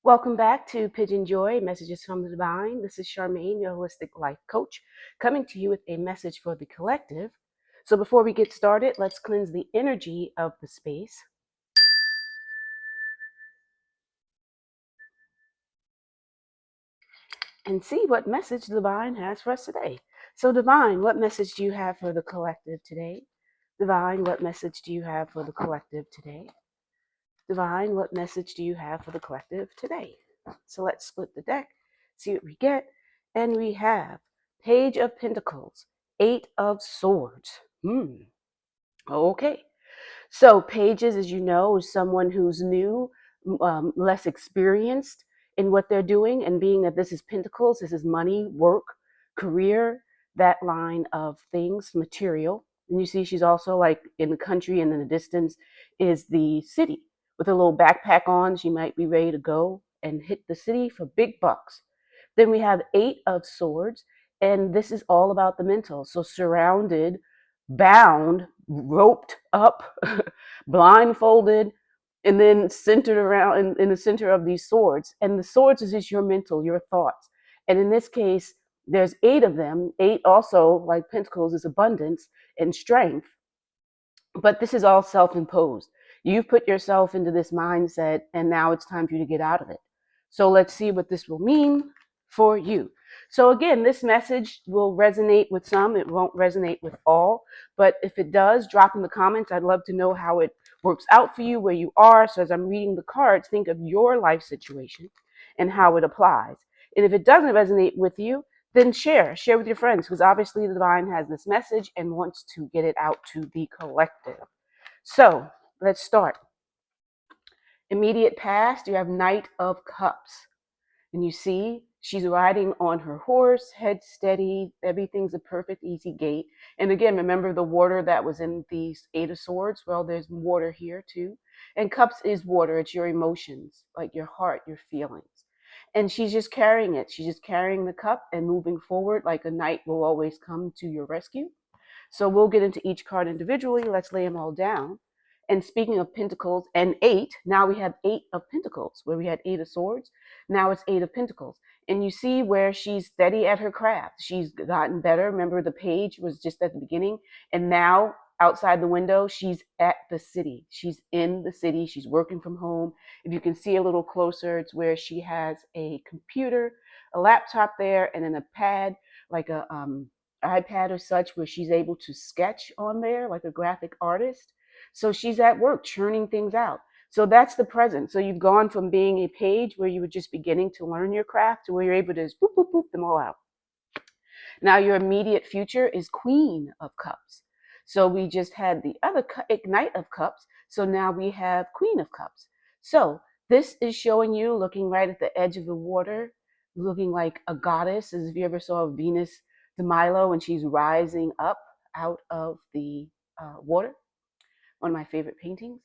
Welcome back to PYJynJoy, Messages from the Divine. This is Charmaine, your holistic life coach, coming to you with a message for the collective. So before we get started, let's cleanse the energy of the space and see what message the Divine has for us today. So Divine, what message do you have for the collective today? Divine, what message do you have for the collective today? Divine, what message do you have for the collective today? So let's split the deck, see what we get. And we have Page of Pentacles, Eight of Swords. Okay. So Pages, as you know, is someone who's new, less experienced in what they're doing. And being that this is Pentacles, this is money, work, career, that line of things, material. And you see she's also like in the country, and in the distance is the city. With a little backpack on, she might be ready to go and hit the city for big bucks. Then we have Eight of Swords, and this is all about the mental. So surrounded, bound, roped up, blindfolded, and then centered around in the center of these swords. And the swords is just your mental, your thoughts. And in this case, there's eight of them. Eight also, like Pentacles, is abundance and strength. But this is all self-imposed. You've put yourself into this mindset, and now it's time for you to get out of it. So let's see what this will mean for you. So again, this message will resonate with some. It won't resonate with all. But if it does, drop in the comments. I'd love to know how it works out for you, where you are. So as I'm reading the cards, think of your life situation and how it applies. And if it doesn't resonate with you, then share with your friends, because obviously the divine has this message and wants to get it out to the collective. So let's start. Immediate past, you have Knight of Cups. And you see she's riding on her horse, head steady. Everything's a perfect, easy gait. And again, remember the water that was in the Eight of Swords? Well, there's water here too. And cups is water. It's your emotions, like your heart, your feelings. And she's just carrying it. She's just carrying the cup and moving forward like a knight will always come to your rescue. So we'll get into each card individually. Let's lay them all down. And speaking of Pentacles and eight, now we have Eight of Pentacles, where we had Eight of Swords. Now it's Eight of Pentacles. And you see where she's steady at her craft. She's gotten better. Remember, the page was just at the beginning. And now outside the window, she's at the city. She's in the city. She's working from home. If you can see a little closer, it's where she has a computer, a laptop there, and then a pad, like a iPad or such, where she's able to sketch on there like a graphic artist. So she's at work churning things out. So that's the present. So you've gone from being a page where you were just beginning to learn your craft to where you're able to just boop, boop, boop them all out. Now your immediate future is Queen of Cups. So we just had the other Knight of Cups. So now we have Queen of Cups. So this is showing you looking right at the edge of the water, looking like a goddess, as if you ever saw Venus de Milo when she's rising up out of the water. One of my favorite paintings.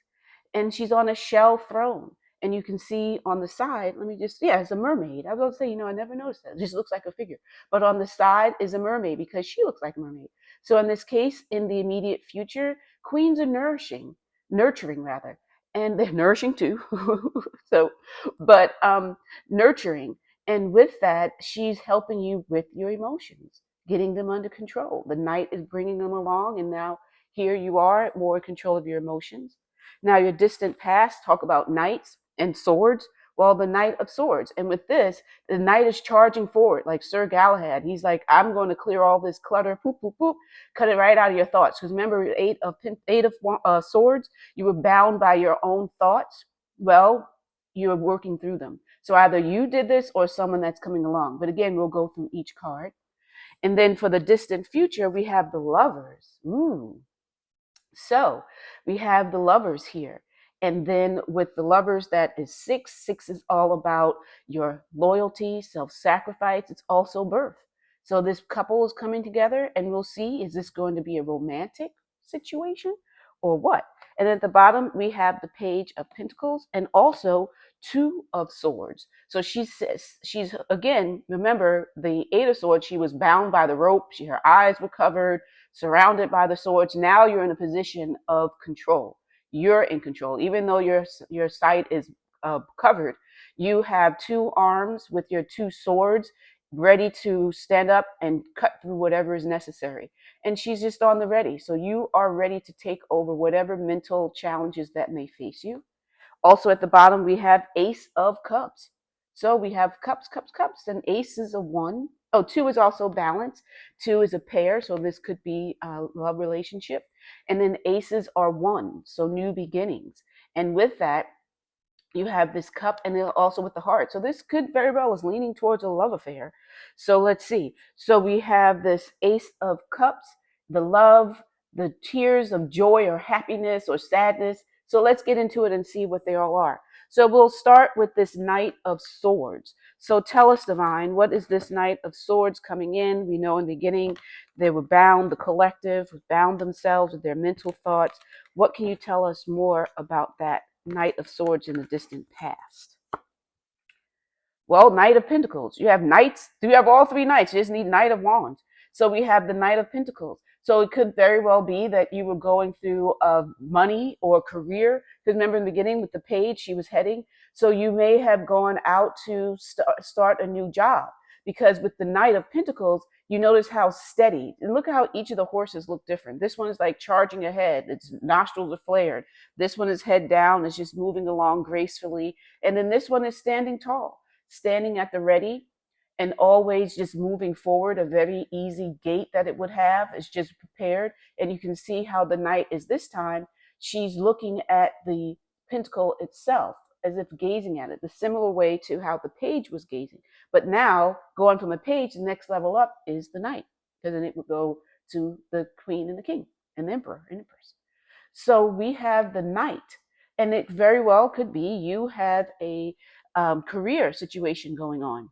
And she's on a shell throne. And you can see on the side, it's a mermaid. I was going to say, I never noticed that. It just looks like a figure. But on the side is a mermaid because she looks like a mermaid. So in this case, in the immediate future, queens are nurturing rather. And they're nourishing too. but nurturing. And with that, she's helping you with your emotions, getting them under control. The knight is bringing them along, and now here you are, more in control of your emotions. Now, your distant past, talk about knights and swords. Well, the Knight of Swords. And with this, the knight is charging forward, like Sir Galahad. He's like, I'm going to clear all this clutter, poop, poop, poop, cut it right out of your thoughts. Because remember, eight of swords, you were bound by your own thoughts. Well, you're working through them. So either you did this or someone that's coming along. But again, we'll go through each card. And then for the distant future, we have the Lovers. Ooh. So we have the Lovers here. And then with the Lovers, that is six. Six is all about your loyalty, self-sacrifice. It's also birth. So this couple is coming together, and we'll see, is this going to be a romantic situation or what? And at the bottom, we have the Page of Pentacles and also Two of Swords. So she's again, remember the Eight of Swords, she was bound by the rope. Her eyes were covered, surrounded by the swords. Now you're in a position of control. You're in control. Even though your sight is covered, You have two arms with your two swords ready to stand up and cut through whatever is necessary. And she's just on the ready. So you are ready to take over whatever mental challenges that may face you. Also at the bottom, we have Ace of Cups. So we have cups, cups, cups, and ace is a one. Oh, two is also balance. Two is a pair, so this could be a love relationship. And then aces are one, so new beginnings. And with that, you have this cup and then also with the heart. So this could very well is leaning towards a love affair. So let's see. So we have this ace of cups, the love, the tears of joy or happiness or sadness. So let's get into it and see what they all are. So we'll start with this Knight of Swords. So tell us, Divine, what is this Knight of Swords coming in? We know in the beginning they were bound, the collective bound themselves with their mental thoughts. What can you tell us more about that Knight of Swords in the distant past? Well, Knight of Pentacles. You have knights. Do you have all three knights? You just need Knight of Wands. So we have the Knight of Pentacles. So it could very well be that you were going through money or career. Because remember in the beginning with the page, she was heading. So you may have gone out to start a new job. Because with the Knight of Pentacles, you notice how steady. And look how each of the horses look different. This one is like charging ahead. Its nostrils are flared. This one is head down. It's just moving along gracefully. And then this one is standing tall, standing at the ready, and always just moving forward. A very easy gait that it would have is just prepared. And you can see how the knight is this time. She's looking at the pentacle itself as if gazing at it, the similar way to how the page was gazing. But now, going from a page, the next level up is the knight, because then it would go to the queen and the king and the emperor and empress. So we have the knight, and it very well could be you have a career situation going on.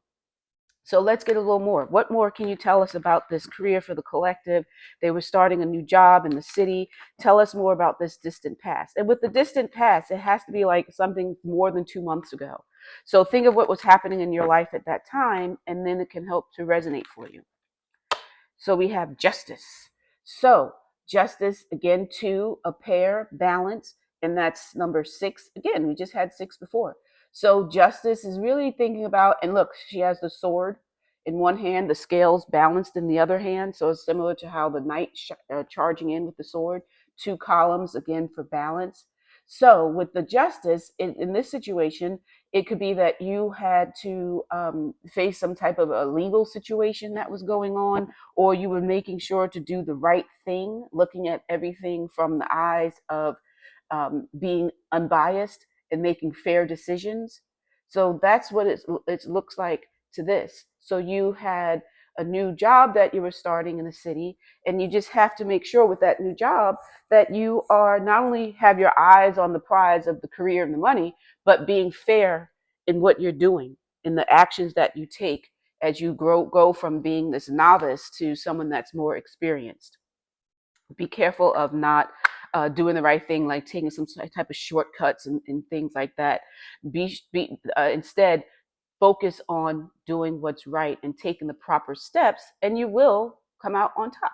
So let's get a little more. What more can you tell us about this career for the collective? They were starting a new job in the city. Tell us more about this distant past. And with the distant past, it has to be like something more than 2 months ago. So think of what was happening in your life at that time, and then it can help to resonate for you. So we have justice. So justice, again, two, a pair, balance, and that's number 6. Again, we just had 6 before. So justice is really thinking about, and look, she has the sword in one hand, the scales balanced in the other hand. So it's similar to how the knight charging in with the sword, 2 columns, again, for balance. So with the justice, in this situation, it could be that you had to face some type of a legal situation that was going on, or you were making sure to do the right thing, looking at everything from the eyes of being unbiased and making fair decisions. So that's what it looks like to this. So you had a new job that you were starting in the city, and you just have to make sure with that new job that you are not only have your eyes on the prize of the career and the money, but being fair in what you're doing, in the actions that you take as you go from being this novice to someone that's more experienced. Be careful of not doing the right thing, like taking some type of shortcuts and things like that. Instead, focus on doing what's right and taking the proper steps, and you will come out on top.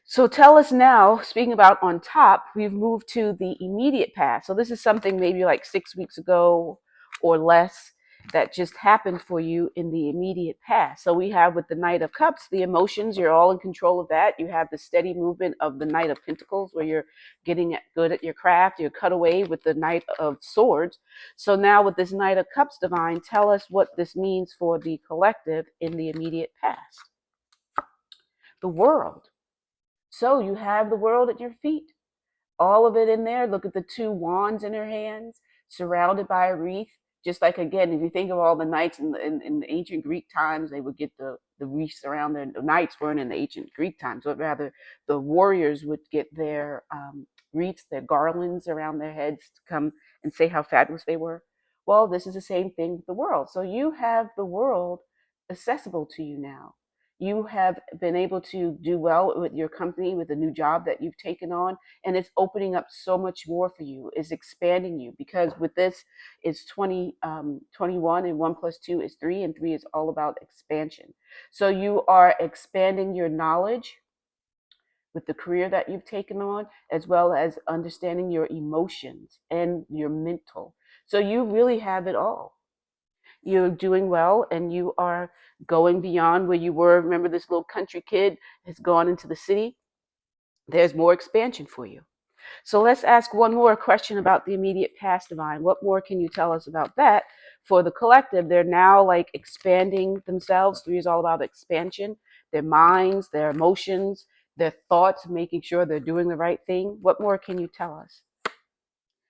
So tell us now, speaking about on top, we've moved to the immediate past. So this is something maybe like 6 weeks ago or less that just happened for you in the immediate past. So we have with the Knight of Cups, the emotions, you're all in control of that. You have the steady movement of the Knight of Pentacles where you're getting good at your craft. You're cut away with the Knight of Swords. So now with this Knight of Cups, Divine, tell us what this means for the collective in the immediate past. The world. So you have the world at your feet, all of it in there. Look at the 2 wands in her hands, surrounded by a wreath. Just like, again, if you think of all the knights in the ancient Greek times, they would get the wreaths around their, the knights weren't in the ancient Greek times, but rather the warriors would get their wreaths, their garlands around their heads to come and say how fabulous they were. Well, this is the same thing with the world. So you have the world accessible to you now. You have been able to do well with your company, with the new job that you've taken on, and it's opening up so much more for you. It's expanding you, because with this, it's 21, and 1 + 2 is 3, and 3 is all about expansion. So you are expanding your knowledge with the career that you've taken on, as well as understanding your emotions and your mental. So you really have it all. You're doing well, and you are going beyond where you were. Remember, this little country kid has gone into the city. There's more expansion for you. So let's ask one more question about the immediate past, Divine. What more can you tell us about that? For the collective, they're now like expanding themselves. 3 is all about expansion, their minds, their emotions, their thoughts, making sure they're doing the right thing. What more can you tell us?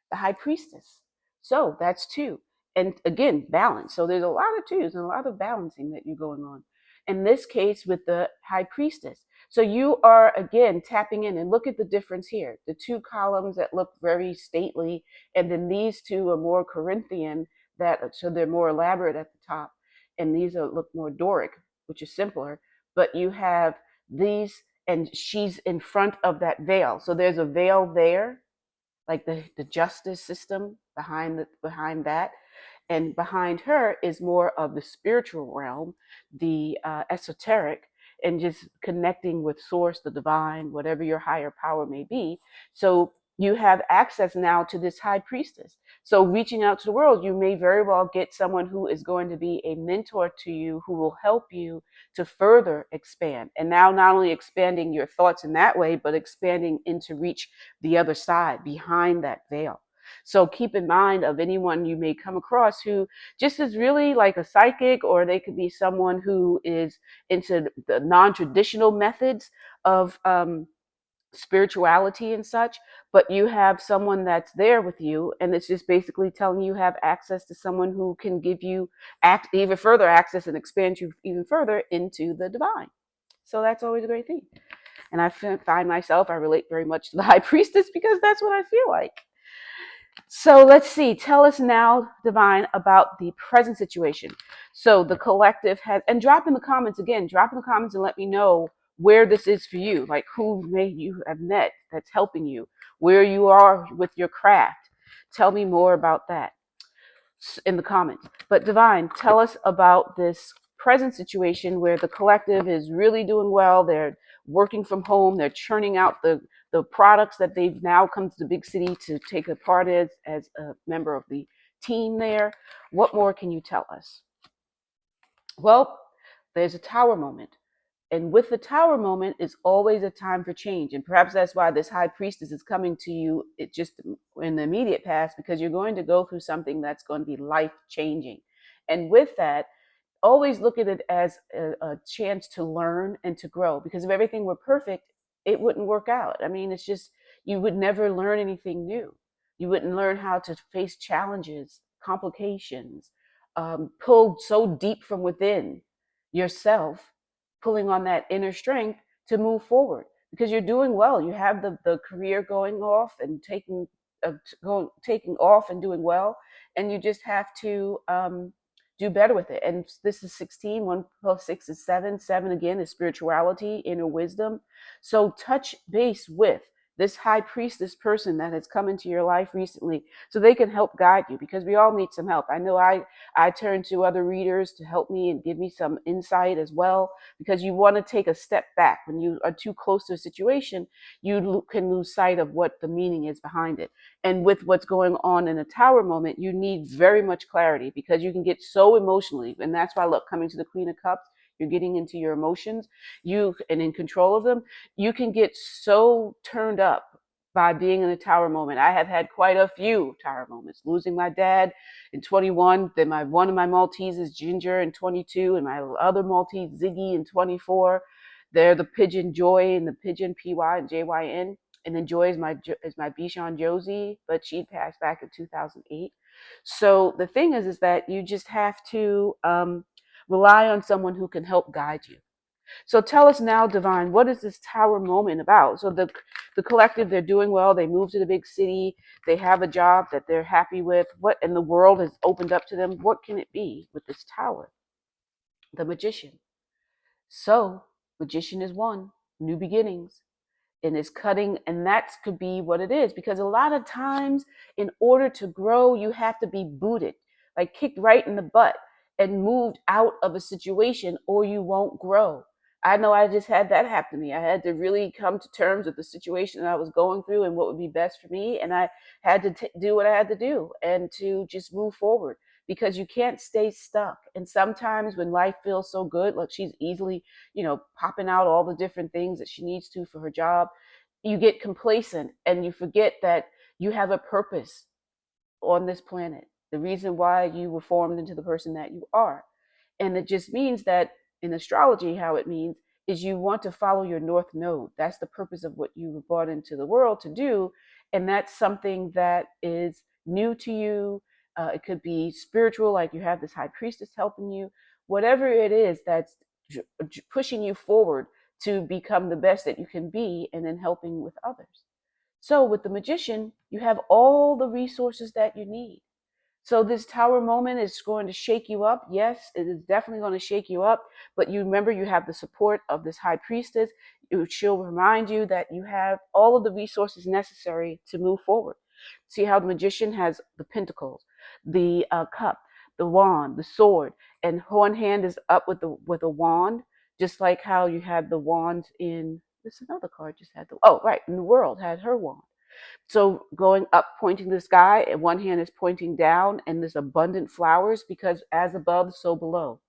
The high priestess. So that's 2. And again, balance. So there's a lot of 2s and a lot of balancing that you're going on. In this case, with the high priestess. So you are, again, tapping in, and look at the difference here. The 2 columns that look very stately, and then these 2 are more Corinthian, so they're more elaborate at the top. And these look more Doric, which is simpler. But you have these, and she's in front of that veil. So there's a veil there, like the justice system behind that, and behind her is more of the spiritual realm, the esoteric, and just connecting with source, the divine, whatever your higher power may be. So you have access now to this high priestess. So reaching out to the world, you may very well get someone who is going to be a mentor to you, who will help you to further expand. And now not only expanding your thoughts in that way, but expanding into reach the other side, behind that veil. So keep in mind of anyone you may come across who just is really like a psychic, or they could be someone who is into the non-traditional methods of spirituality and such, but you have someone that's there with you, and it's just basically telling you have access to someone who can give you even further access and expand you even further into the divine. So that's always a great thing. And I find myself, I relate very much to the high priestess because that's what I feel like. So let's see. Tell us now, Divine, about the present situation. So the collective has, and drop in the comments again, drop in the comments and let me know where this is for you, like who may you have met that's helping you, where you are with your craft. Tell me more about that in the comments. But Divine, tell us about this present situation where the collective is really doing well. They're working from home. They're churning out the products that they've now come to the big city to take a part as a member of the team there. What more can you tell us? Well, there's a tower moment. And with the tower moment is always a time for change. And perhaps that's why this high priestess is coming to you just in the immediate past, because you're going to go through something that's going to be life changing. And with that, always look at it as a chance to learn and to grow, because if everything were perfect, it wouldn't work out. I mean, it's just, you would never learn anything new. You wouldn't learn how to face challenges, complications, pulled so deep from within yourself, pulling on that inner strength to move forward, because you're doing well. You have the career going off and taking off and doing well, and you just have to do better with it. And this is 16. 1 plus 6 is 7. 7 again is spirituality, inner wisdom. So touch base with this high priestess person that has come into your life recently, so they can help guide you, because we all need some help. I know I turn to other readers to help me and give me some insight as well, because you want to take a step back. When you are too close to a situation, you can lose sight of what the meaning is behind it. And with what's going on in a tower moment, you need very much clarity, because you can get so emotionally. And that's why, look, coming to the Queen of Cups, you're getting into your emotions, and in control of them. You can get so turned up by being in a tower moment. I have had quite a few tower moments. Losing my dad in 21, then one of my Malteses, Ginger, in 22, and my other Maltese, Ziggy, in 24. They're the PYJynJoy and the pigeon, PYJYN. And then Joy is my Bichon Josie, but she passed back in 2008. So the thing is that you just have to rely on someone who can help guide you. So tell us now, Divine, what is this tower moment about? So the collective, they're doing well. They moved to the big city. They have a job that they're happy with. What, and the world has opened up to them. What can it be with this tower? The magician. So magician is 1, new beginnings. And it's cutting, and that could be what it is, because a lot of times in order to grow, you have to be booted, like kicked right in the butt and moved out of a situation, or you won't grow. I know I just had that happen to me. I had to really come to terms with the situation that I was going through and what would be best for me, and I had to do what I had to do and to just move forward, because you can't stay stuck. And sometimes when life feels so good, like she's easily, popping out all the different things that she needs to for her job, you get complacent and you forget that you have a purpose on this planet, the reason why you were formed into the person that you are. And it just means that in astrology, how it means is you want to follow your north node. That's the purpose of what you were brought into the world to do. And that's something that is new to you. It could be spiritual, like you have this high priestess helping you, whatever it is that's pushing you forward to become the best that you can be, and then helping with others. So with the magician, you have all the resources that you need. So this tower moment is going to shake you up. Yes, it is definitely going to shake you up. But you remember you have the support of this high priestess. She'll remind you that you have all of the resources necessary to move forward. See how the magician has the pentacles, the cup, the wand, the sword, and one hand is up with a wand, just like how you had the wand in this another card just had the right, in the world had her wand. So going up, pointing to the sky, and one hand is pointing down, and there's abundant flowers because as above, so below.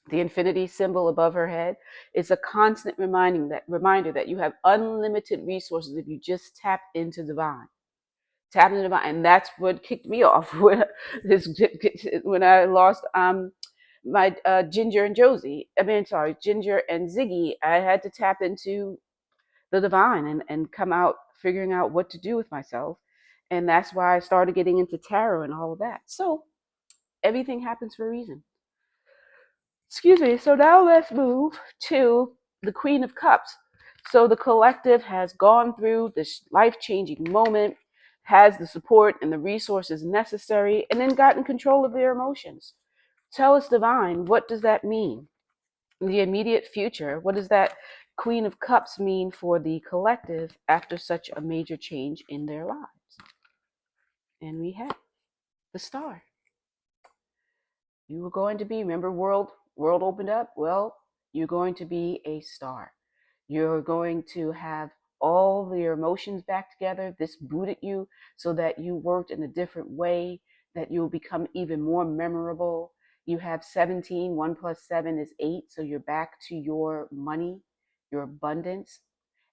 The infinity symbol above her head is a constant reminder that you have unlimited resources if you just tap into divine. Tap into divine, and that's what kicked me off when I lost my Ginger and Josie. Ginger and Ziggy. I had to tap into the divine and come out figuring out what to do with myself. And that's why I started getting into tarot and all of that. So everything happens for a reason. Excuse me. So now let's move to the Queen of Cups. So the collective has gone through this life-changing moment, has the support and the resources necessary, and then gotten control of their emotions. Tell us, divine, what does that mean? The immediate future, what does that Queen of Cups mean for the collective after such a major change in their lives? And we have the Star. You were going to be, remember world opened up? Well, you're going to be a star. You're going to have all your emotions back together. This booted you so that you worked in a different way, that you'll become even more memorable. You have 17, 1 plus 7 is 8. So you're back to your money, your abundance.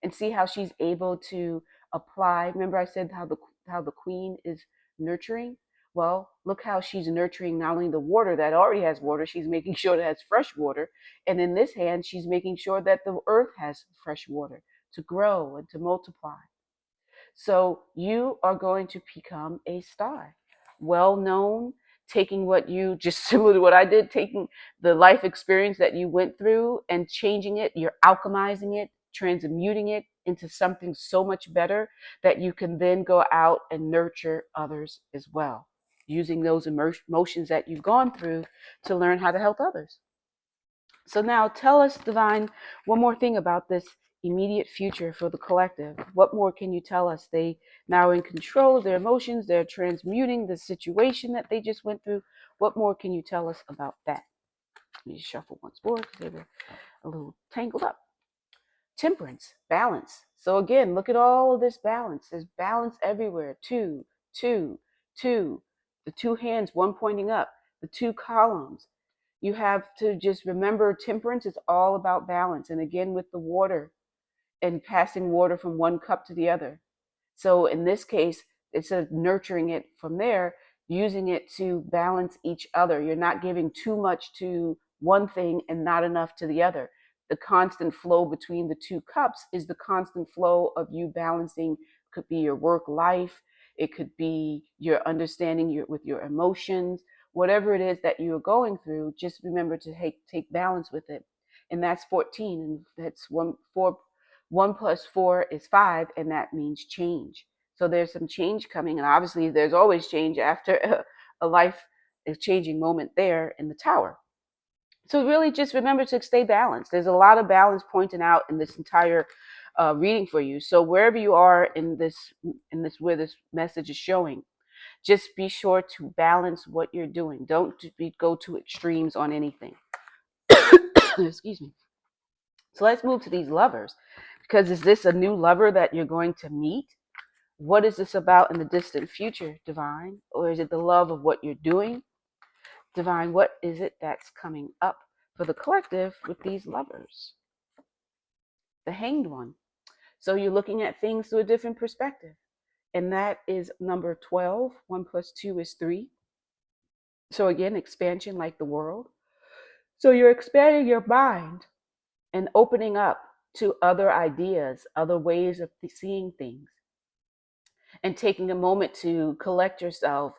And see how she's able to apply. Remember I said how the queen is nurturing? Well, look how she's nurturing not only the water that already has water, she's making sure that it has fresh water. And in this hand, she's making sure that the earth has fresh water to grow and to multiply. So you are going to become a star, well known, taking what you just similar to what I did, taking the life experience that you went through and changing it. You're alchemizing it, transmuting it into something so much better that you can then go out and nurture others as well, using those emotions that you've gone through to learn how to help others. So now tell us, Divine, one more thing about this immediate future for the collective. What more can you tell us? They now in control of their emotions. They're transmuting the situation that they just went through. What more can you tell us about that? Let me shuffle once more because they were a little tangled up. Temperance, balance. So again, look at all of this balance. There's balance everywhere. Two, two, two. The two hands, one pointing up. The two columns. You have to just remember temperance is all about balance. And again, with the water and passing water from one cup to the other. So in this case, instead of nurturing it from there, using it to balance each other. You're not giving too much to one thing and not enough to the other. The constant flow between the two cups is the constant flow of you balancing. Could be your work life. It could be your understanding with your emotions. Whatever it is that you're going through, just remember to take balance with it. And that's 14. And that's 1 plus 4 is 5, and that means change. So there's some change coming, and obviously there's always change after a life changing moment there in the tower. So really just remember to stay balanced. There's a lot of balance pointed out in this entire reading for you. So wherever you are in this where this message is showing, just be sure to balance what you're doing. Don't go to extremes on anything. Excuse me. So let's move to these lovers, because is this a new lover that you're going to meet? What is this about in the distant future, Divine? Or is it the love of what you're doing? Divine, what is it that's coming up for the collective with these lovers? The Hanged One. So you're looking at things through a different perspective. And that is number 12. 1 plus 2 is 3. So again, expansion like the world. So you're expanding your mind and opening up to other ideas, other ways of seeing things, and taking a moment to collect yourself,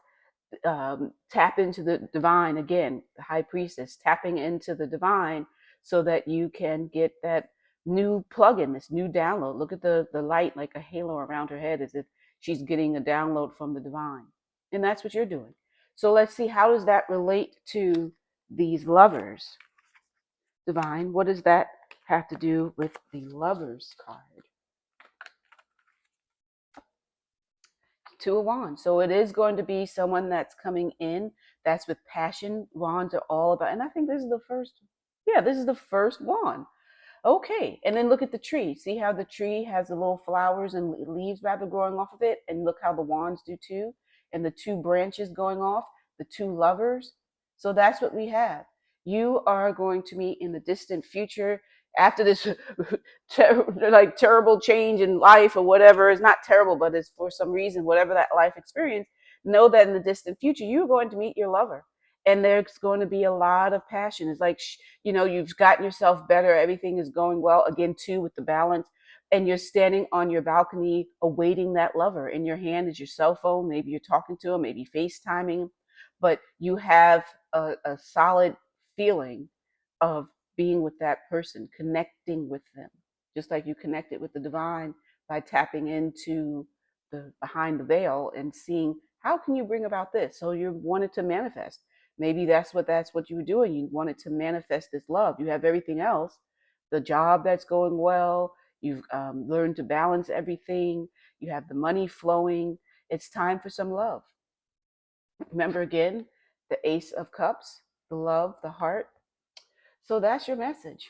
tap into the divine again, the high priestess, tapping into the divine so that you can get that new plug-in, this new download. Look at the light like a halo around her head as if she's getting a download from the divine. And that's what you're doing. So let's see, how does that relate to these lovers? Divine, what does that have to do with the lovers card? 2 of Wands. So it is going to be someone that's coming in that's with passion. Wands are all about, and I think this is the first, yeah, this is the first wand. Okay, and then look at the tree. See how the tree has the little flowers and leaves rather growing off of it? And look how the wands do too. And the 2 branches going off, the 2 lovers. So that's what we have. You are going to meet in the distant future after this like terrible change in life or whatever. Is not terrible, but it's for some reason, whatever that life experience, know that in the distant future, you're going to meet your lover. And there's going to be a lot of passion. It's like, you've gotten yourself better. Everything is going well. Again, too, with the balance. And you're standing on your balcony awaiting that lover. In your hand is your cell phone. Maybe you're talking to him, maybe FaceTiming. But you have a solid feeling of being with that person, connecting with them. Just like you connected with the divine by tapping into the behind the veil and seeing how can you bring about this. So you wanted to manifest. Maybe that's what you were doing. You wanted to manifest this love. You have everything else, the job that's going well. You've learned to balance everything. You have the money flowing. It's time for some love. Remember again, the Ace of Cups, the love, the heart. So that's your message.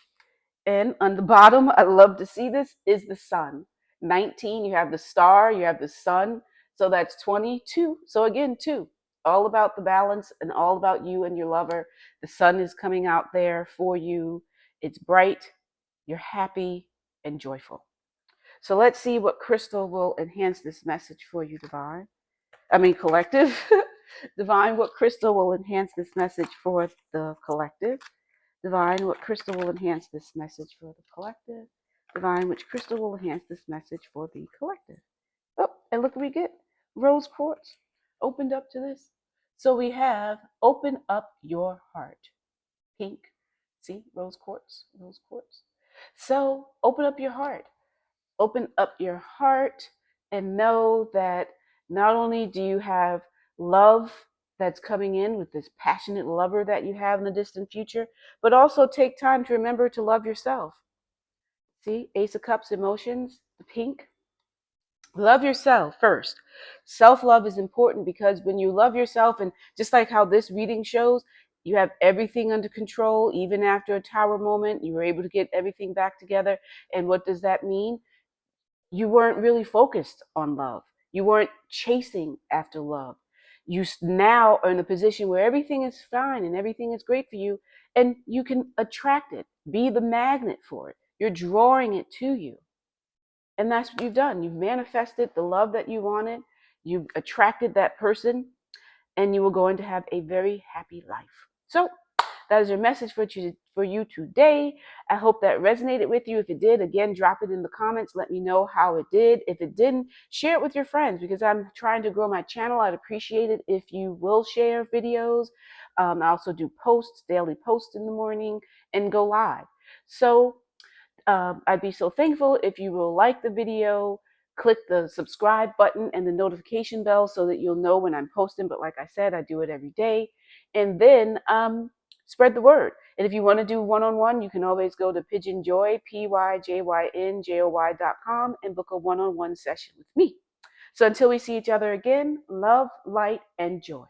And on the bottom, I love to see this, is the sun. 19, you have the star, you have the sun. So that's 22. So again, 2. All about the balance and all about you and your lover. The sun is coming out there for you. It's bright, you're happy and joyful. So let's see what crystal will enhance this message for you, Divine. Collective. Divine, what crystal will enhance this message for the collective? Divine, what crystal will enhance this message for the collective? Divine, which crystal will enhance this message for the collective? Oh, and look what we get. Rose quartz opened up to this. So we have open up your heart. Pink. See, rose quartz, rose quartz. So open up your heart. Open up your heart and know that not only do you have love that's coming in with this passionate lover that you have in the distant future, but also take time to remember to love yourself. See, Ace of Cups, emotions, the pink. Love yourself first. Self-love is important because when you love yourself, and just like how this reading shows, you have everything under control. Even after a tower moment, you were able to get everything back together. And what does that mean? You weren't really focused on love. You weren't chasing after love. You now are in a position where everything is fine and everything is great for you, and you can attract it, be the magnet for it. You're drawing it to you. And that's what you've done. You've manifested the love that you wanted. You've attracted that person, and you are going to have a very happy life. So that is your message for you today. I hope that resonated with you. If it did, again, drop it in the comments. Let me know how it did. If it didn't, share it with your friends because I'm trying to grow my channel. I'd appreciate it if you will share videos. I also do posts, daily posts in the morning, and go live. So I'd be so thankful if you will like the video, click the subscribe button and the notification bell so that you'll know when I'm posting. But like I said, I do it every day. And then spread the word. And if you want to do one-on-one, you can always go to PYJynJoy, PYJynJoy.com and book a one-on-one session with me. So until we see each other again, love, light, and joy.